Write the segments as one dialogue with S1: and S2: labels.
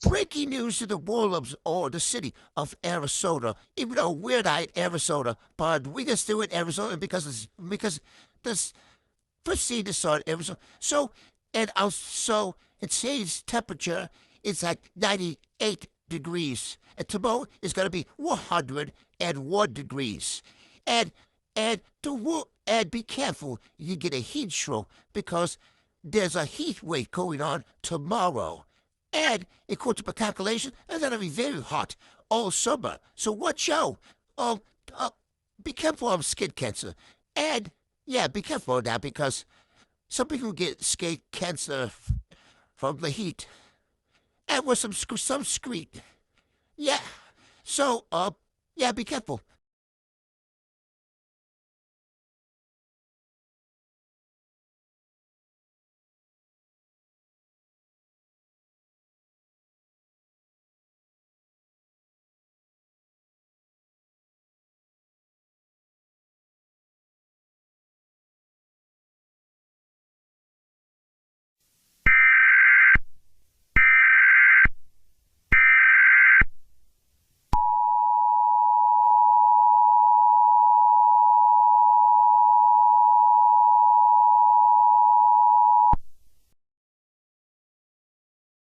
S1: Breaking news to the warlords or the city of Arizona. Even though we're not in Arizona, but we can still in Arizona because this first scene is on Arizona. So and also it says temperature is like 98 degrees, and tomorrow is gonna be 101 degrees, and and be careful you get a heat stroke because there's a heat wave going on tomorrow. And according to my calculation, it's gonna be very hot all summer. So watch out. Um, be careful of skin cancer. And yeah, be careful now because some people get skin cancer from the heat. And with some screen. Yeah. So yeah, be careful.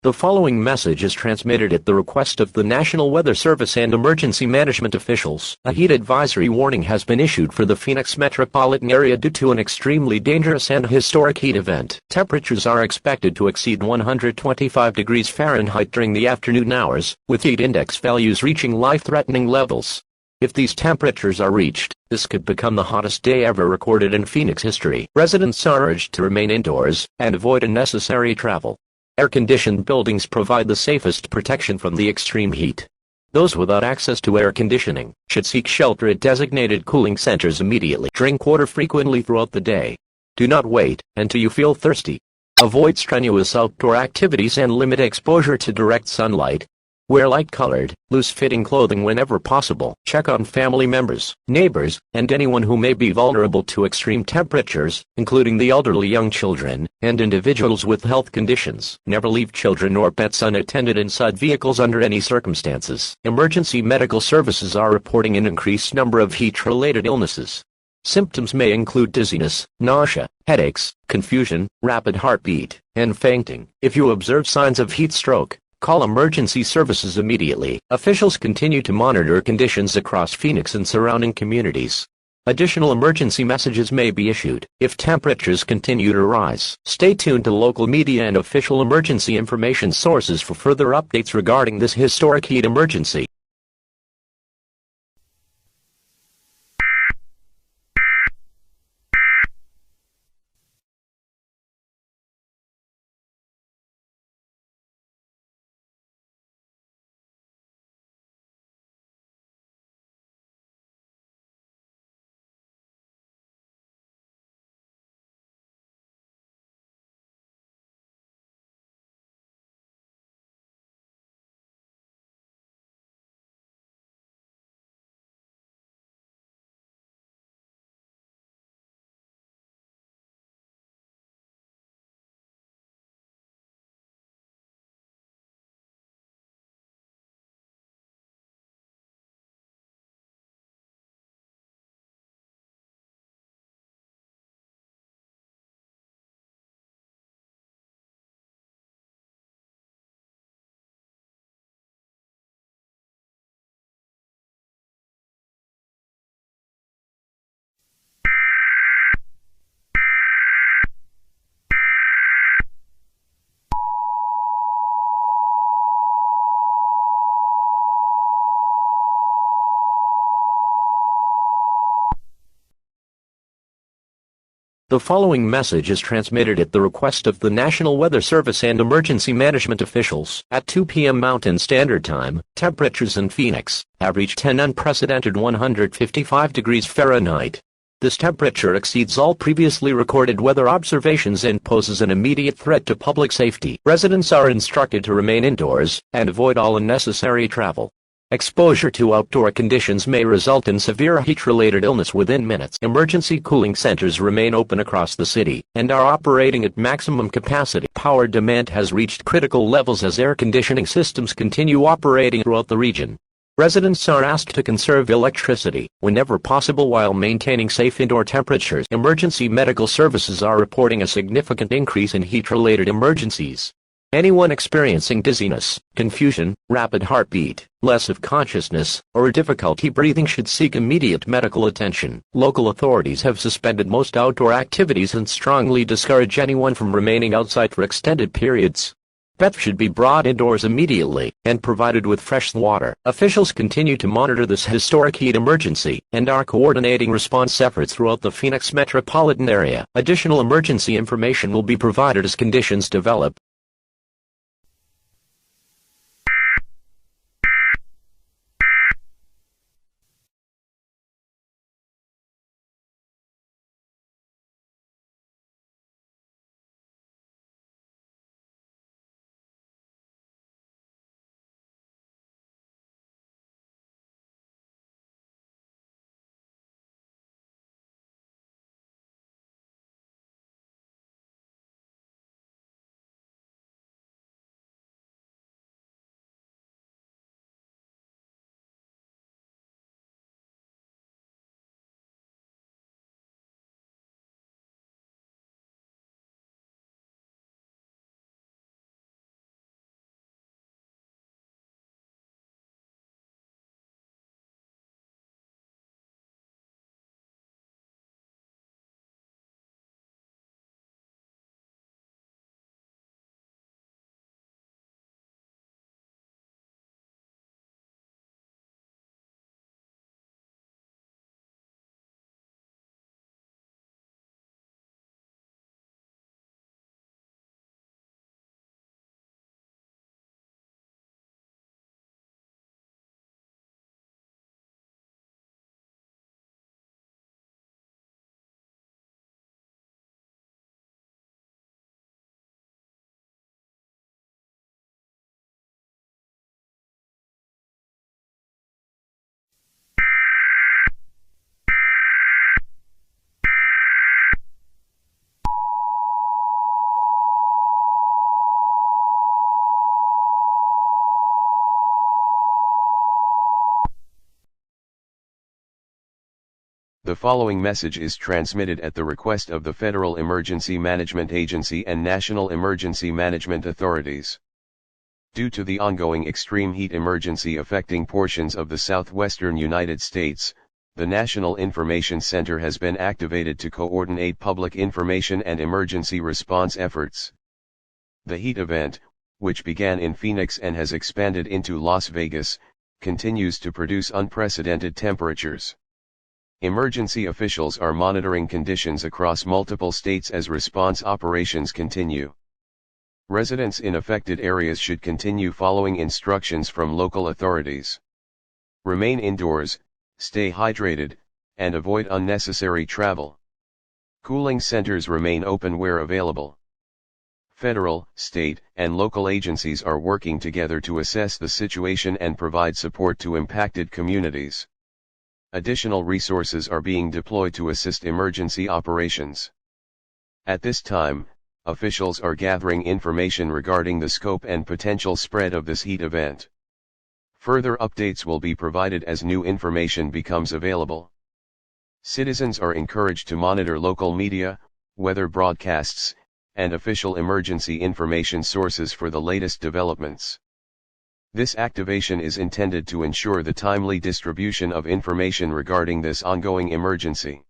S2: The following message is transmitted at the request of the National Weather Service and emergency management officials. A heat advisory warning has been issued for the Phoenix metropolitan area due to an extremely dangerous and historic heat event. Temperatures are expected to exceed 125 degrees Fahrenheit during the afternoon hours, with heat index values reaching life-threatening levels. If these temperatures are reached, this could become the hottest day ever recorded in Phoenix history. Residents are urged to remain indoors and avoid unnecessary travel. Air-conditioned buildings provide the safest protection from the extreme heat. Those without access to air conditioning should seek shelter at designated cooling centers immediately. Drink water frequently throughout the day. Do not wait until you feel thirsty. Avoid strenuous outdoor activities and limit exposure to direct sunlight. Wear light-colored, loose-fitting clothing whenever possible. Check on family members, neighbors, and anyone who may be vulnerable to extreme temperatures, including the elderly, young children, and individuals with health conditions. Never leave children or pets unattended inside vehicles under any circumstances. Emergency medical services are reporting an increased number of heat-related illnesses. Symptoms may include dizziness, nausea, headaches, confusion, rapid heartbeat, and fainting. If you observe signs of heat stroke, call emergency services immediately. Officials continue to monitor conditions across Phoenix and surrounding communities. Additional emergency messages may be issued if temperatures continue to rise. Stay tuned to local media and official emergency information sources for further updates regarding this historic heat emergency. The following message is transmitted at the request of the National Weather Service and emergency management officials. At 2 p.m. Mountain Standard Time, temperatures in Phoenix have reached an unprecedented 155 degrees Fahrenheit. This temperature exceeds all previously recorded weather observations and poses an immediate threat to public safety. Residents are instructed to remain indoors and avoid all unnecessary travel. Exposure to outdoor conditions may result in severe heat-related illness within minutes. Emergency cooling centers remain open across the city and are operating at maximum capacity. Power demand has reached critical levels as air conditioning systems continue operating throughout the region. Residents are asked to conserve electricity whenever possible while maintaining safe indoor temperatures. Emergency medical services are reporting a significant increase in heat-related emergencies. Anyone experiencing dizziness, confusion, rapid heartbeat, loss of consciousness, or difficulty breathing should seek immediate medical attention. Local authorities have suspended most outdoor activities and strongly discourage anyone from remaining outside for extended periods. Pets should be brought indoors immediately and provided with fresh water. Officials continue to monitor this historic heat emergency and are coordinating response efforts throughout the Phoenix metropolitan area. Additional emergency information will be provided as conditions develop.
S3: The following message is transmitted at the request of the Federal Emergency Management Agency and National Emergency Management Authorities. Due to the ongoing extreme heat emergency affecting portions of the southwestern United States, the National Information Center has been activated to coordinate public information and emergency response efforts. The heat event, which began in Phoenix and has expanded into Las Vegas, continues to produce unprecedented temperatures. Emergency officials are monitoring conditions across multiple states as response operations continue. Residents in affected areas should continue following instructions from local authorities. Remain indoors, stay hydrated, and avoid unnecessary travel. Cooling centers remain open where available. Federal, state, and local agencies are working together to assess the situation and provide support to impacted communities. Additional resources are being deployed to assist emergency operations. At this time, officials are gathering information regarding the scope and potential spread of this heat event. Further updates will be provided as new information becomes available. Citizens are encouraged to monitor local media, weather broadcasts, and official emergency information sources for the latest developments. This activation is intended to ensure the timely distribution of information regarding this ongoing emergency.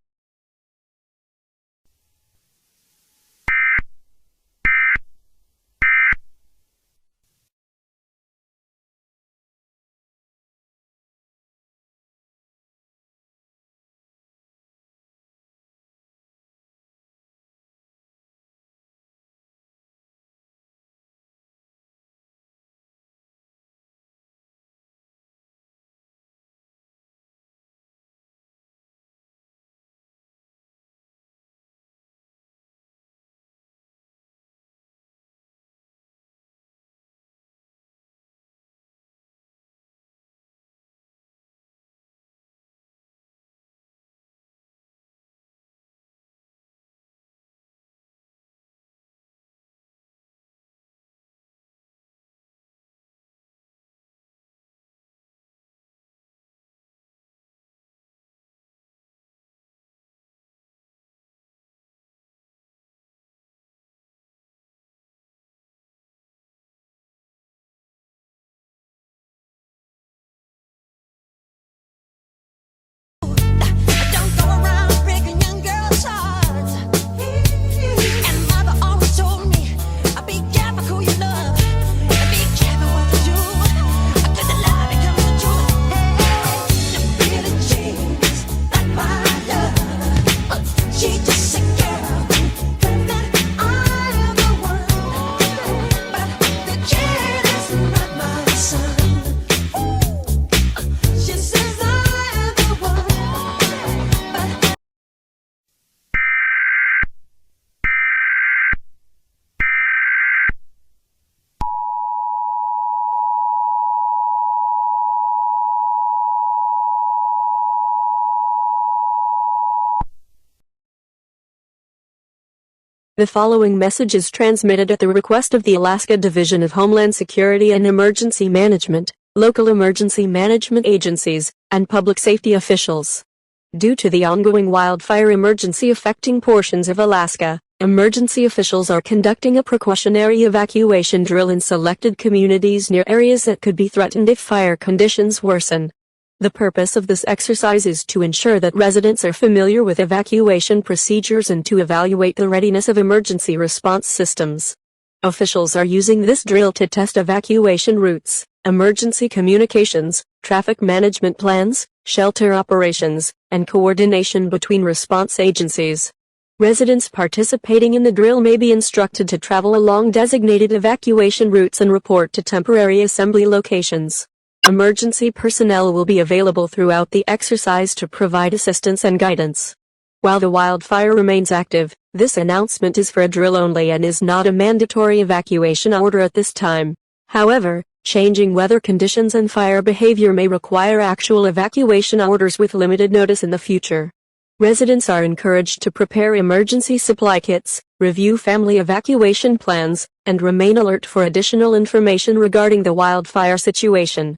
S4: The following message is transmitted at the request of the Alaska Division of Homeland Security and Emergency Management, local emergency management agencies, and public safety officials. Due to the ongoing wildfire emergency affecting portions of Alaska, emergency officials are conducting a precautionary evacuation drill in selected communities near areas that could be threatened if fire conditions worsen. The purpose of this exercise is to ensure that residents are familiar with evacuation procedures and to evaluate the readiness of emergency response systems. Officials are using this drill to test evacuation routes, emergency communications, traffic management plans, shelter operations, and coordination between response agencies. Residents participating in the drill may be instructed to travel along designated evacuation routes and report to temporary assembly locations. Emergency personnel will be available throughout the exercise to provide assistance and guidance. While the wildfire remains active, this announcement is for a drill only and is not a mandatory evacuation order at this time. However, changing weather conditions and fire behavior may require actual evacuation orders with limited notice in the future. Residents are encouraged to prepare emergency supply kits, review family evacuation plans, and remain alert for additional information regarding the wildfire situation.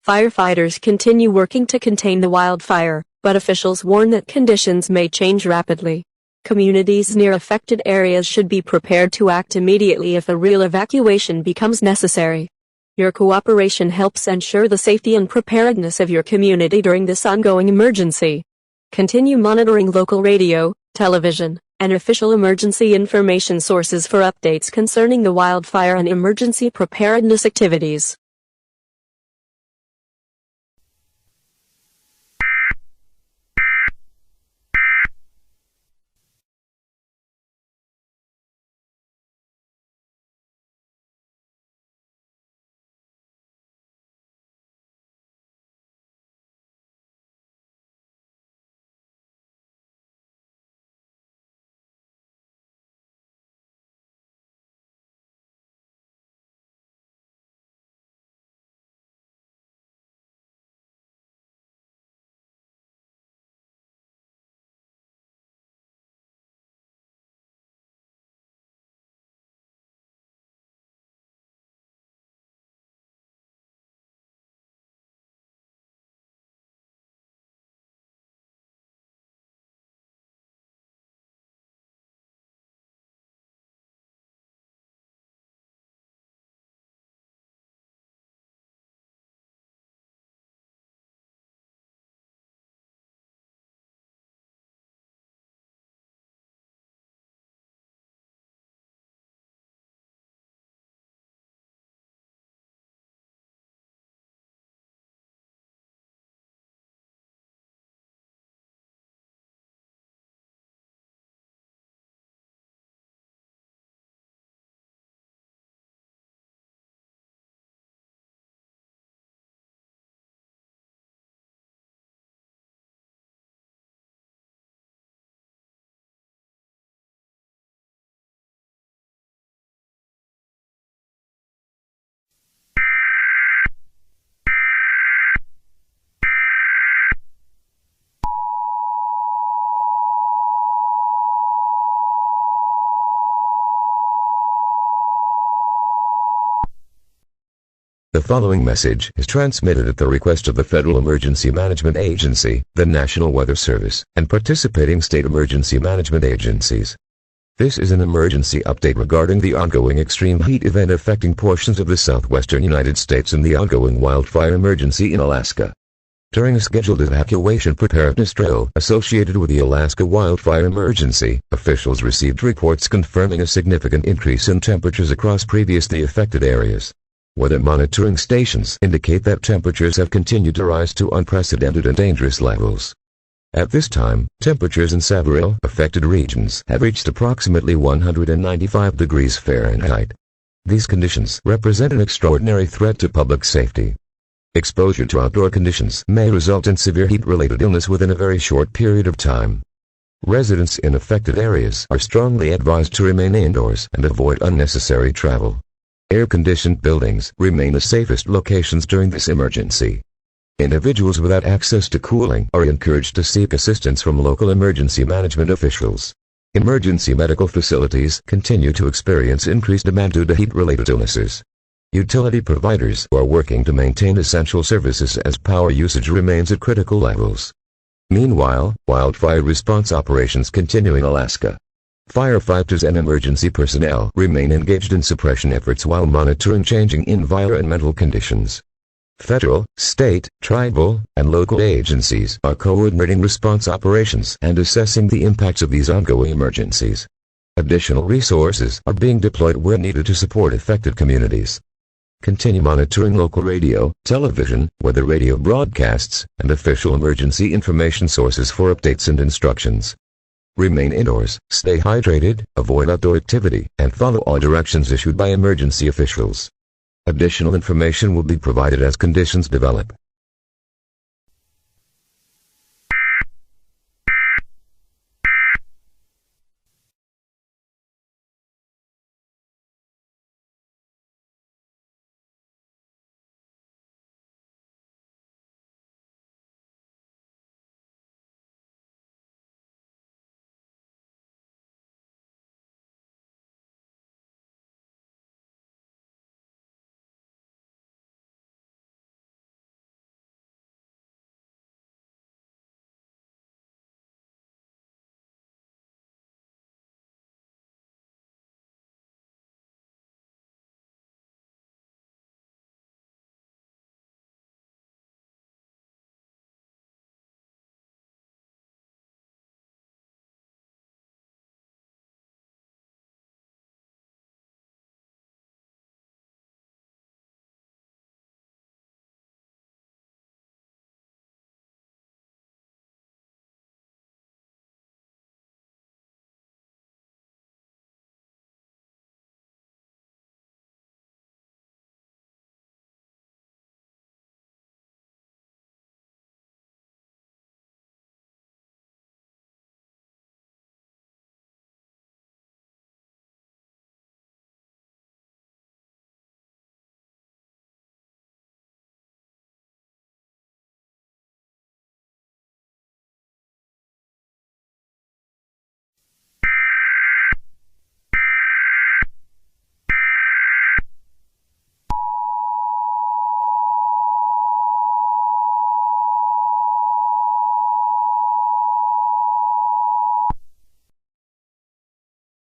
S4: Firefighters continue working to contain the wildfire, but officials warn that conditions may change rapidly. Communities near affected areas should be prepared to act immediately if a real evacuation becomes necessary. Your cooperation helps ensure the safety and preparedness of your community during this ongoing emergency. Continue monitoring local radio, television, and official emergency information sources for updates concerning the wildfire and emergency preparedness activities.
S5: The following message is transmitted at the request of the Federal Emergency Management Agency, the National Weather Service, and participating state emergency management agencies. This is an emergency update regarding the ongoing extreme heat event affecting portions of the southwestern United States and the ongoing wildfire emergency in Alaska. During a scheduled evacuation preparedness drill associated with the Alaska wildfire emergency, officials received reports confirming a significant increase in temperatures across previously affected areas. Weather monitoring stations indicate that temperatures have continued to rise to unprecedented and dangerous levels. At this time, temperatures in several affected regions have reached approximately 195 degrees Fahrenheit. These conditions represent an extraordinary threat to public safety. Exposure to outdoor conditions may result in severe heat-related illness within a very short period of time. Residents in affected areas are strongly advised to remain indoors and avoid unnecessary travel. Air-conditioned buildings remain the safest locations during this emergency. Individuals without access to cooling are encouraged to seek assistance from local emergency management officials. Emergency medical facilities continue to experience increased demand due to heat-related illnesses. Utility providers are working to maintain essential services as power usage remains at critical levels. Meanwhile, wildfire response operations continue in Alaska. Firefighters and emergency personnel remain engaged in suppression efforts while monitoring changing environmental conditions. Federal, state, tribal, and local agencies are coordinating response operations and assessing the impacts of these ongoing emergencies. Additional resources are being deployed where needed to support affected communities. Continue monitoring local radio, television, weather radio broadcasts, and official emergency information sources for updates and instructions. Remain indoors, stay hydrated, avoid outdoor activity, and follow all directions issued by emergency officials. Additional information will be provided as conditions develop.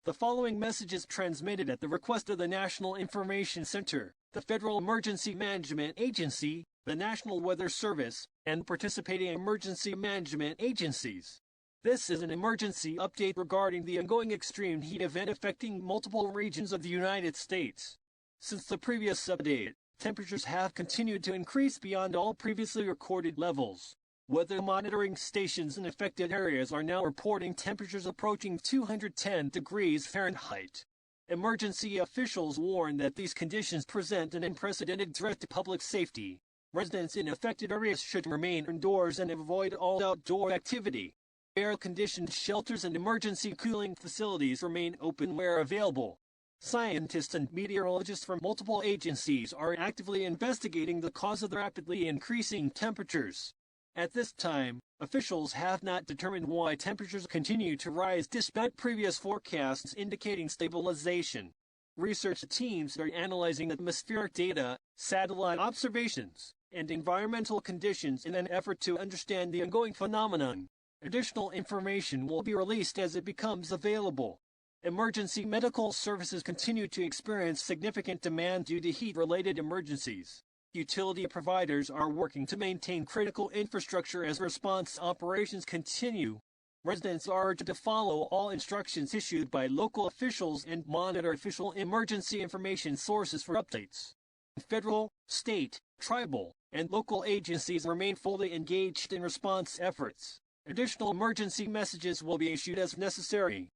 S6: The following message is transmitted at the request of the National Information Center, the Federal Emergency Management Agency, the National Weather Service, and participating emergency management agencies. This is an emergency update regarding the ongoing extreme heat event affecting multiple regions of the United States. Since the previous update, temperatures have continued to increase beyond all previously recorded levels. Weather monitoring stations in affected areas are now reporting temperatures approaching 210 degrees Fahrenheit. Emergency officials warn that these conditions present an unprecedented threat to public safety. Residents in affected areas should remain indoors and avoid all outdoor activity. Air-conditioned shelters and emergency cooling facilities remain open where available. Scientists and meteorologists from multiple agencies are actively investigating the cause of the rapidly increasing temperatures. At this time, officials have not determined why temperatures continue to rise despite previous forecasts indicating stabilization. Research teams are analyzing atmospheric data, satellite observations, and environmental conditions in an effort to understand the ongoing phenomenon. Additional information will be released as it becomes available. Emergency medical services continue to experience significant demand due to heat-related emergencies. Utility providers are working to maintain critical infrastructure as response operations continue. Residents are urged to follow all instructions issued by local officials and monitor official emergency information sources for updates. Federal, state, tribal, and local agencies remain fully engaged in response efforts. Additional emergency messages will be issued as necessary.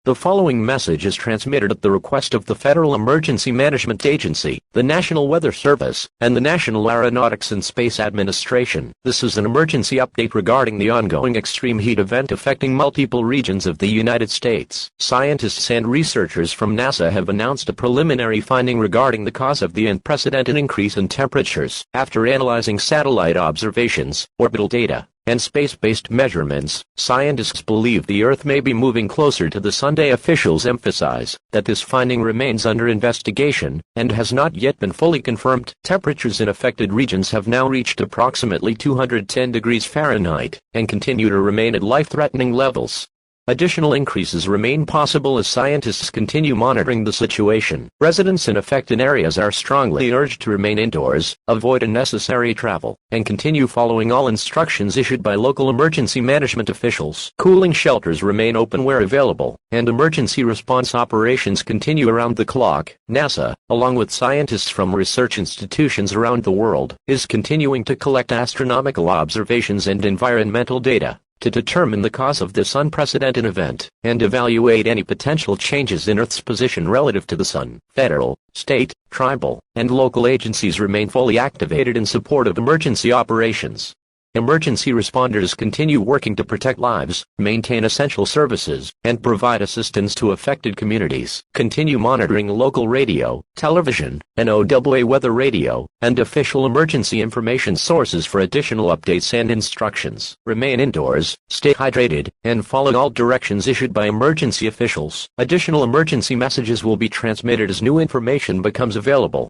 S2: The following message is transmitted at the request of the Federal Emergency Management Agency, the National Weather Service, and the National Aeronautics and Space Administration. This is an emergency update regarding the ongoing extreme heat event affecting multiple regions of the United States. Scientists and researchers from NASA have announced a preliminary finding regarding the cause of the unprecedented increase in temperatures. After analyzing satellite observations, orbital data, and space-based measurements, scientists believe the Earth may be moving closer to the sun. Officials emphasize that this finding remains under investigation and has not yet been fully confirmed. Temperatures in affected regions have now reached approximately 210 degrees Fahrenheit and continue to remain at life-threatening levels. Additional increases remain possible as scientists continue monitoring the situation. Residents in affected areas are strongly urged to remain indoors, avoid unnecessary travel, and continue following all instructions issued by local emergency management officials. Cooling shelters remain open where available, and emergency response operations continue around the clock. NASA, along with scientists from research institutions around the world, is continuing to collect astronomical observations and environmental data to determine the cause of this unprecedented event, and evaluate any potential changes in Earth's position relative to the Sun. Federal, state, tribal, and local agencies remain fully activated in support of emergency operations. Emergency responders continue working to protect lives, maintain essential services, and provide assistance to affected communities. Continue monitoring local radio, television, NOAA weather radio, and official emergency information sources for additional updates and instructions. Remain indoors, stay hydrated, and follow all directions issued by emergency officials. Additional emergency messages will be transmitted as new information becomes available.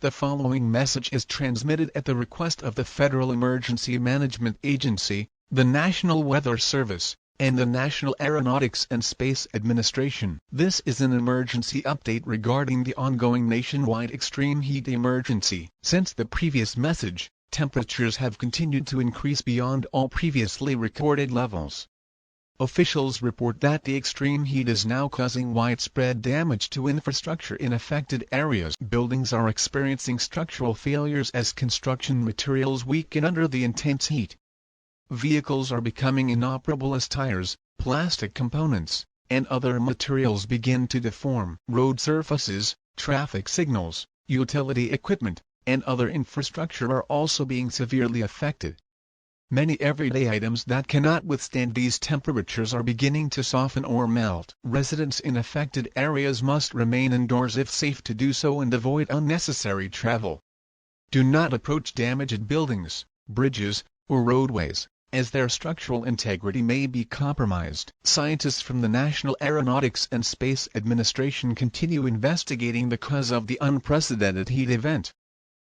S7: The following message is transmitted at the request of the Federal Emergency Management Agency, the National Weather Service, and the National Aeronautics and Space Administration. This is an emergency update regarding the ongoing nationwide extreme heat emergency. Since the previous message, temperatures have continued to increase beyond all previously recorded levels. Officials report that the extreme heat is now causing widespread damage to infrastructure in affected areas. Buildings are experiencing structural failures as construction materials weaken under the intense heat. Vehicles are becoming inoperable as tires, plastic components, and other materials begin to deform. Road surfaces, traffic signals, utility equipment, and other infrastructure are also being severely affected. Many everyday items that cannot withstand these temperatures are beginning to soften or melt. Residents in affected areas must remain indoors if safe to do so and avoid unnecessary travel. Do not approach damaged buildings, bridges, or roadways, as their structural integrity may be compromised. Scientists from the National Aeronautics and Space Administration continue investigating the cause of the unprecedented heat event.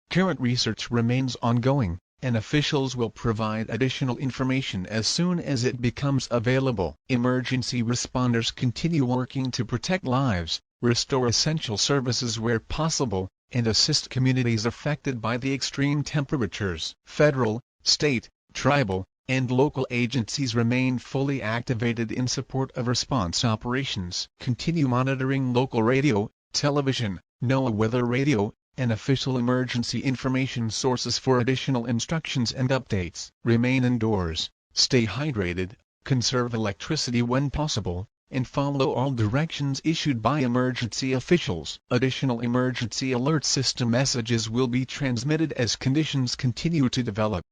S7: Current research remains ongoing, and officials will provide additional information as soon as it becomes available. Emergency responders continue working to protect lives, restore essential services where possible, and assist communities affected by the extreme temperatures. Federal, state, tribal, and local agencies remain fully activated in support of response operations. Continue monitoring local radio, television, NOAA weather radio, and official emergency information sources for additional instructions and updates. Remain indoors, stay hydrated, conserve electricity when possible, and follow all directions issued by emergency officials. Additional emergency alert system messages will be transmitted as conditions continue to develop.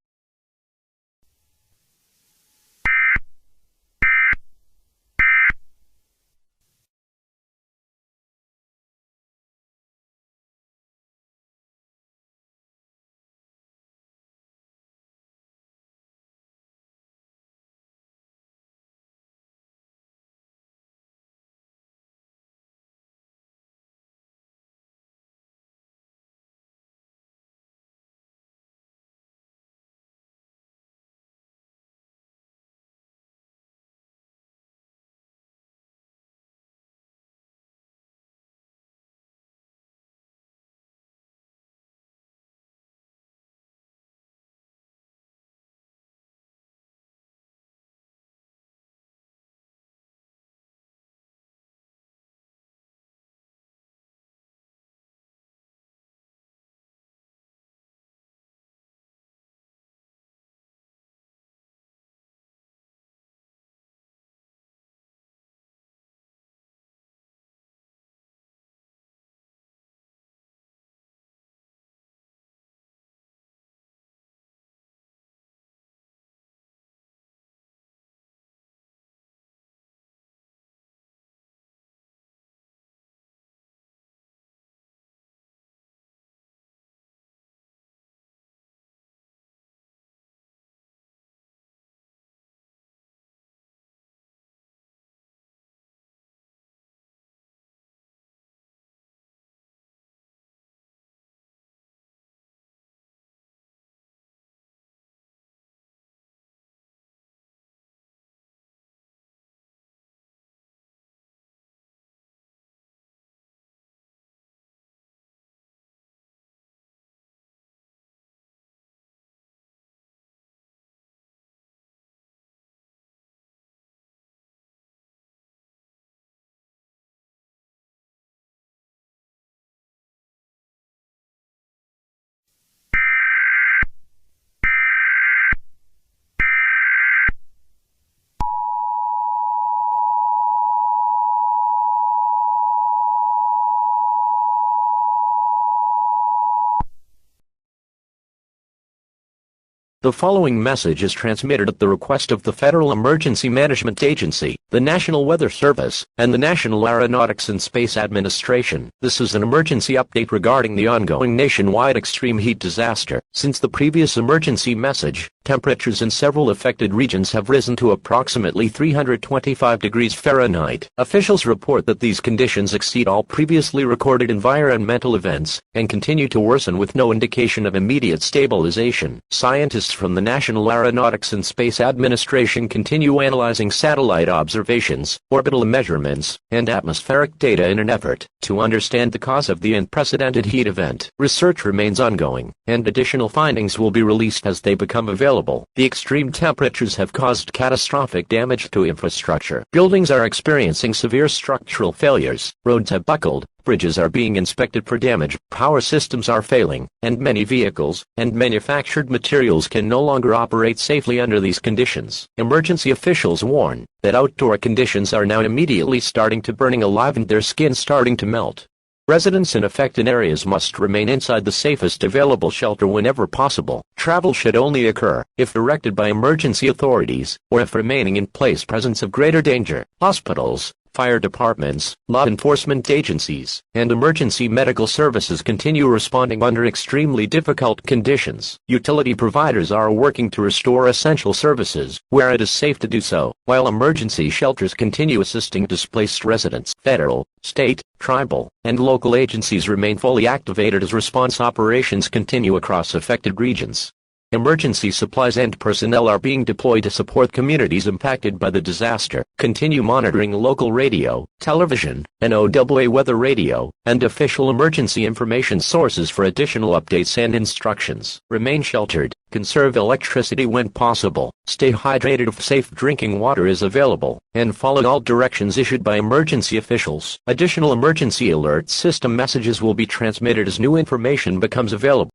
S2: The following message is transmitted at the request of the Federal Emergency Management Agency, the National Weather Service, and the National Aeronautics and Space Administration. This is an emergency update regarding the ongoing nationwide extreme heat disaster. Since the previous emergency message, temperatures in several affected regions have risen to approximately 325 degrees Fahrenheit. Officials report that these conditions exceed all previously recorded environmental events and continue to worsen with no indication of immediate stabilization. Scientists from the National Aeronautics and Space Administration continue analyzing satellite observations, orbital measurements, and atmospheric data in an effort to understand the cause of the unprecedented heat event. Research remains ongoing, and additional findings will be released as they become available. The extreme temperatures have caused catastrophic damage to infrastructure. Buildings are experiencing severe structural failures, roads have buckled, bridges are being inspected for damage, power systems are failing, and many vehicles and manufactured materials can no longer operate safely under these conditions. Emergency officials warn that outdoor conditions are now immediately starting to burning alive and their skin starting to melt. Residents in affected areas must remain inside the safest available shelter whenever possible. Travel should only occur if directed by emergency authorities or if remaining in place presents of greater danger. Hospitals, fire departments, law enforcement agencies, and emergency medical services continue responding under extremely difficult conditions. Utility providers are working to restore essential services where it is safe to do so, while emergency shelters continue assisting displaced residents. Federal, state, tribal, and local agencies remain fully activated as response operations continue across affected regions. Emergency supplies and personnel are being deployed to support communities impacted by the disaster. Continue monitoring local radio, television, NOAA weather radio, and official emergency information sources for additional updates and instructions. Remain sheltered, conserve electricity when possible, stay hydrated if safe drinking water is available, and follow all directions issued by emergency officials. Additional emergency alert system messages will be transmitted as new information becomes available.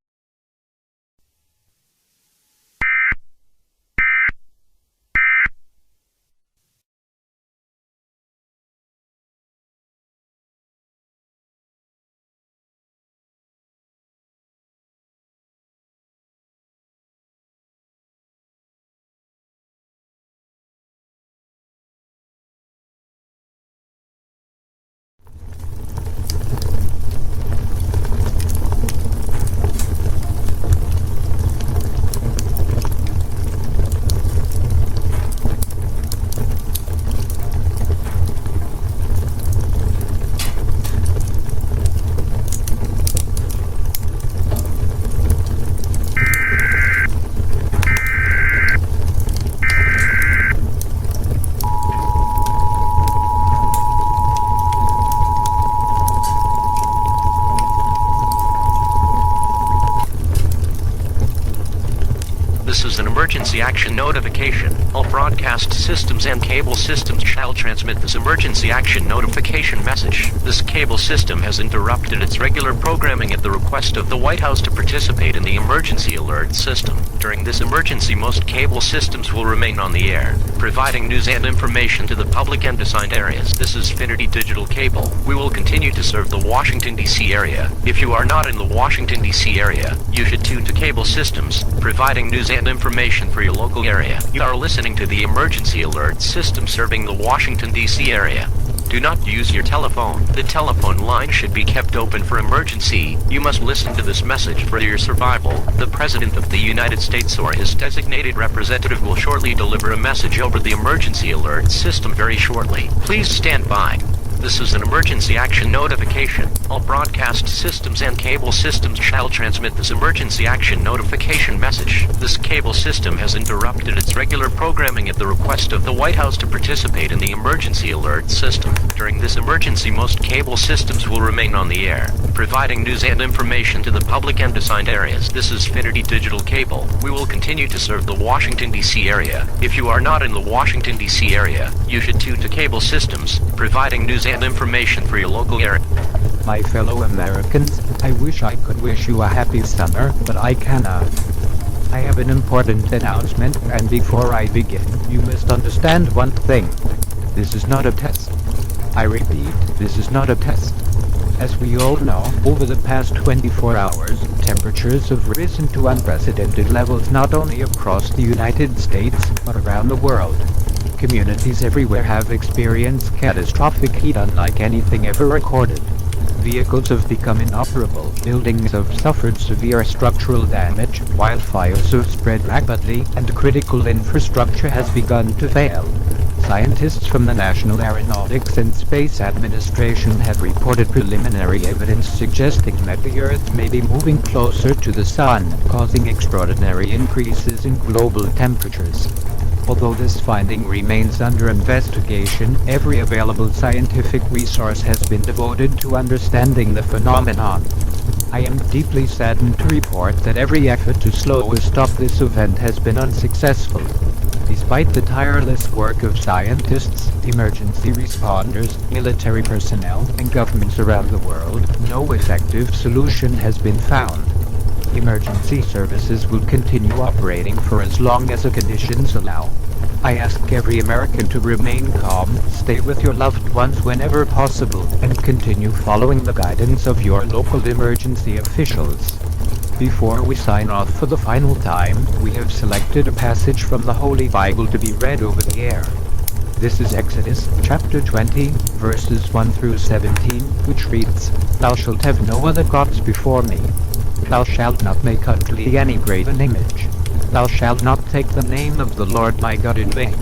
S2: This is an emergency action notification. All broadcast systems and cable systems shall transmit this emergency action notification message. This cable system has interrupted its regular programming at the request of the White House to participate in the emergency alert system. During this emergency, most cable systems will remain on the air, providing news and information to the public and assigned areas. This is Finity Digital Cable. We will continue to serve the Washington, D.C. area. If you are not in the Washington, D.C. area, you should tune to cable systems, providing news and information for your local area. You are listening to the emergency alert system serving the Washington, D.C. area. Do not use your telephone. The telephone line should be kept open for emergency. You must listen to this message for your survival. The President of the United States or his designated representative will shortly deliver a message over the emergency alert system very shortly. Please stand by. This is an emergency action notification. All broadcast systems and cable systems shall transmit this emergency action notification message. This cable system has interrupted its regular programming at the request of the White House to participate in the emergency alert system. During this emergency, most cable systems will remain on the air, providing news and information to the public and assigned areas. This is Finity Digital Cable. We will continue to serve the Washington, D.C. area. If you are not in the Washington, D.C. area, you should tune to cable systems, providing news and information for your local area.
S8: My fellow Americans, I wish I could wish you a happy summer, but I cannot. I have an important announcement, and before I begin, you must understand one thing. This is not a test. I repeat, this is not a test. As we all know, over the past 24 hours, temperatures have risen to unprecedented levels not only across the United States, but around the world. Communities everywhere have experienced catastrophic heat unlike anything ever recorded. Vehicles have become inoperable, buildings have suffered severe structural damage, wildfires have spread rapidly, and critical infrastructure has begun to fail. Scientists from the National Aeronautics and Space Administration have reported preliminary evidence suggesting that the Earth may be moving closer to the Sun, causing extraordinary increases in global temperatures. Although this finding remains under investigation, every available scientific resource has been devoted to understanding the phenomenon. I am deeply saddened to report that every effort to slow or stop this event has been unsuccessful. Despite the tireless work of scientists, emergency responders, military personnel, and governments around the world, no effective solution has been found. Emergency services will continue operating for as long as the conditions allow. I ask every American to remain calm, stay with your loved ones whenever possible, and continue following the guidance of your local emergency officials. Before we sign off for the final time, we have selected a passage from the Holy Bible to be read over the air. This is Exodus, chapter 20, verses 1 through 17, which reads, "Thou shalt have no other gods before me. Thou shalt not make unto thee any graven image. Thou shalt not take the name of the Lord thy God in vain.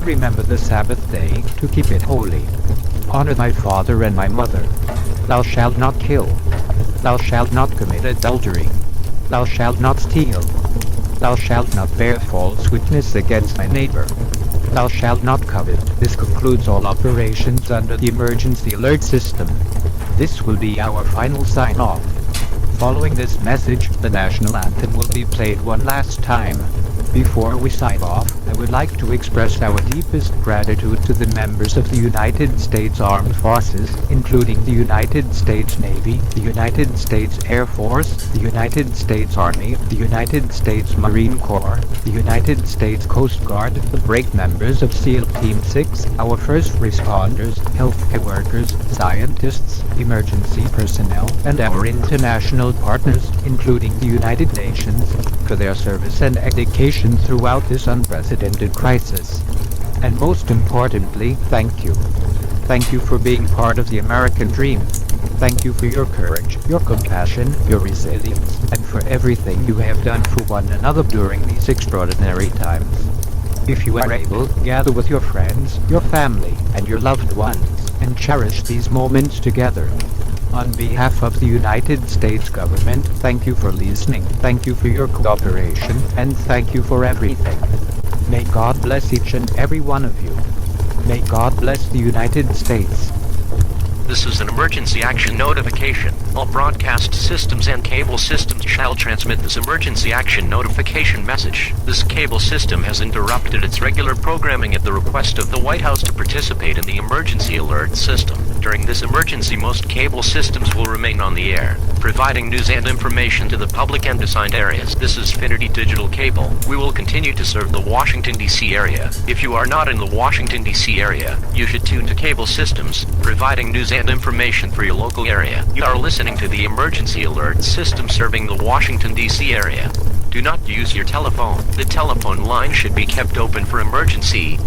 S8: Remember the Sabbath day, to keep it holy. Honor thy father and thy mother. Thou shalt not kill. Thou shalt not commit adultery. Thou shalt not steal. Thou shalt not bear false witness against thy neighbor. Thou shalt not covet." This concludes all operations under the emergency alert system. This will be our final sign-off. Following this message, the national anthem will be played one last time. Before we sign off, I would like to express our deepest gratitude to the members of the United States Armed Forces, including the United States Navy, the United States Air Force, the United States Army, the United States Marine Corps, the United States Coast Guard, the brave members of SEAL Team 6, our first responders, healthcare workers, scientists, emergency personnel, and our international partners, including the United Nations, for their service and dedication throughout this unprecedented crisis. And most importantly, thank you. Thank you for being part of the American dream. Thank you for your courage, your compassion, your resilience, and for everything you have done for one another during these extraordinary times. If you are able, gather with your friends, your family, and your loved ones, and cherish these moments together. On behalf of the United States government, thank you for listening, thank you for your cooperation, and thank you for everything. May God bless each and every one of you. May God bless the United States.
S2: This is an emergency action notification. All broadcast systems and cable systems shall transmit this emergency action notification message. This cable system has interrupted its regular programming at the request of the White House to participate in the emergency alert system. During this emergency, most cable systems will remain on the air, providing news and information to the public and assigned areas. This is Finity Digital Cable. We will continue to serve the Washington, D.C. area. If you are not in the Washington, D.C. area, you should tune to cable systems, providing news and information for your local area. You are listening to the emergency alert system serving the Washington, D.C. area. Do not use your telephone. The telephone line should be kept open for emergency.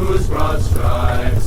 S9: whose broad stripes